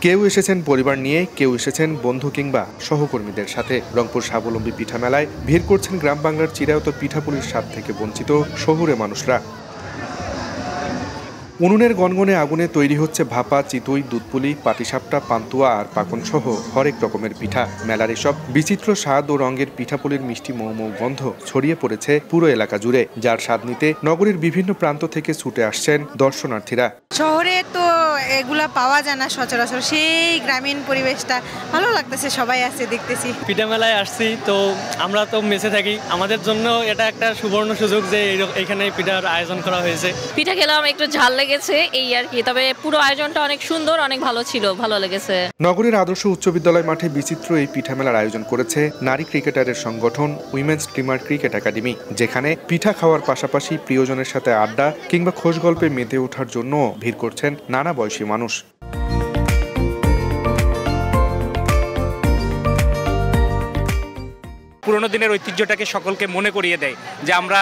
কেউ এসেছেন পরিবার নিয়ে, কেউ এসেছেন বন্ধু কিংবা সহকর্মীদের সাথে। রংপুর স্বাবলম্বী পিঠা মেলায় ভিড় করছেন গ্রাম বাংলার চিরায়ত পিঠাপুলির স্বাদ থেকে বঞ্চিত শহুরে মানুষরা। উনুনের গনগনে আগুনে তৈরি হচ্ছে ভাপা, চিতই, দুধপুলি, পাটিসাপটা, পান্তুয়া আর পাকন সহ হরেক রকমের পিঠা। মেলার এসব বিচিত্র স্বাদ ও রঙের পিঠাপুলির মিষ্টি মৌ মৌ গন্ধ ছড়িয়ে পড়েছে পুরো এলাকা জুড়ে, যার স্বাদ নিতে নগরীর বিভিন্ন প্রান্ত থেকে ছুটে আসছেন দর্শনার্থীরা। শহরে তো এগুলা পাওয়া যায় না সচরাচর, সেই গ্রামীণ পরিবেশটা ভালো লাগতেছে, সবাই আছে দেখতেছি। পিঠা মেলায় আসছি তো আমরা তো মেসে থাকি, আমাদের জন্য এটা একটা সুবর্ণ সুযোগ যে এখানে পিঠার আয়োজন করা হয়েছে। পিঠা খেলাম, একটু ঝাল লেগেছে এই আর কি, তবে পুরো আয়োজনটা অনেক সুন্দর, অনেক ভালো ছিল, ভালো লেগেছে। নগরীর আদর্শ উচ্চ বিদ্যালয় মাঠে বিচিত্র এই পিঠা মেলার আয়োজন করেছে নারী ক্রিকেটারের সংগঠন উইমেন্স স্ট্রিমার ক্রিকেট একাডেমি, যেখানে পিঠা খাওয়ার পাশাপাশি প্রিয়জনের সাথে আড্ডা কিংবা খোশ গল্পে মেতে ওঠার জন্য ভিড় করছেন নানা বয়সী মানুষ। পুরোনো দিনের ঐতিহ্যটাকে সকলকে মনে করিয়ে দেয় যে আমরা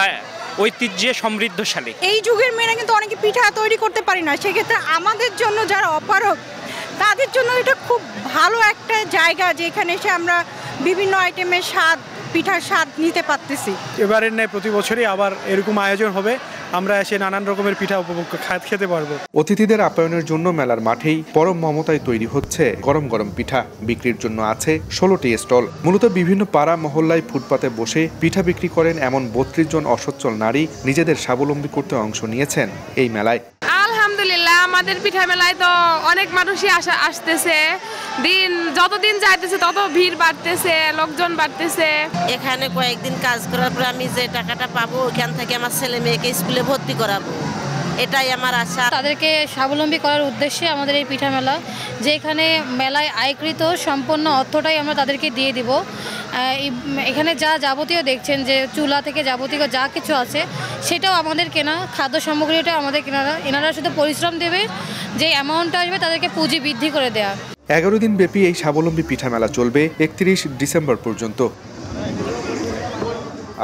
ঐতিহ্যে সমৃদ্ধশালী। এই যুগের মেয়েরা কিন্তু অনেকে পিঠা তৈরি করতে পারি না, সেক্ষেত্রে আমাদের জন্য যারা অপারক তাদের জন্য এটা খুব ভালো একটা জায়গা, যেখানে এসে আমরা বিভিন্ন আইটেমের স্বাদ, পিঠার স্বাদ নিতে পারতেছি। এবারের ন্যায় প্রতি বছরই আবার এরকম আয়োজন হবে, আমরা এসে নানান রকমের পিঠা উপভোগ খেতে পারবো। অতিথিদের আপ্যায়নের জন্য মেলার মাঠেই পরম মমতায় তৈরি হচ্ছে গরম গরম পিঠা। বিক্রির জন্য আছে 16টি স্টল। মূলত বিভিন্ন পাড়া মহল্লায় ফুটপাতে বসে পিঠা বিক্রি করেন এমন 32 জন অসচ্ছল নারী নিজেদের স্বাবলম্বী করতে অংশ নিয়েছেন এই মেলায়। আলহামদুলিল্লাহ, আমাদের পিঠা মেলায় তো অনেক মানুষই আসতেছে, যতদিন যাইতেছে তত ভিড় বাড়তেছে, লোকজন বাড়তেছে। এখানে কয়েকদিন কাজ করার পর আমি যে টাকাটা পাবো ওখান থেকে আমার ছেলে মেয়েকে স্কুলে ভর্তি করাবো, এটাই আমার আশা। তাদেরকে স্বাবলম্বী করার উদ্দেশ্যে আমাদের এই পিঠা মেলা, যে এখানে মেলায় আয়কৃত সম্পূর্ণ অর্থটাই আমরা তাদেরকে দিয়ে দিব। এখানে যা যাবতীয় দেখছেন, যে চুলা থেকে যাবতীয় যা কিছু আছে সেটাও আমাদের কেনা, খাদ্য সামগ্রীটাও আমাদের কেনা। এনারা শুধু পরিশ্রম দেবে, যে অ্যামাউন্টটা আসবে তাদেরকে পুঁজি বৃদ্ধি করে দেয়া। 11 দিন ব্যাপী এই স্বাবলম্বী পিঠা মেলা চলবে 31 ডিসেম্বর পর্যন্ত।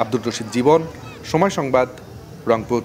আব্দুর রশিদ জীবন, সময় সংবাদ, রংপুর।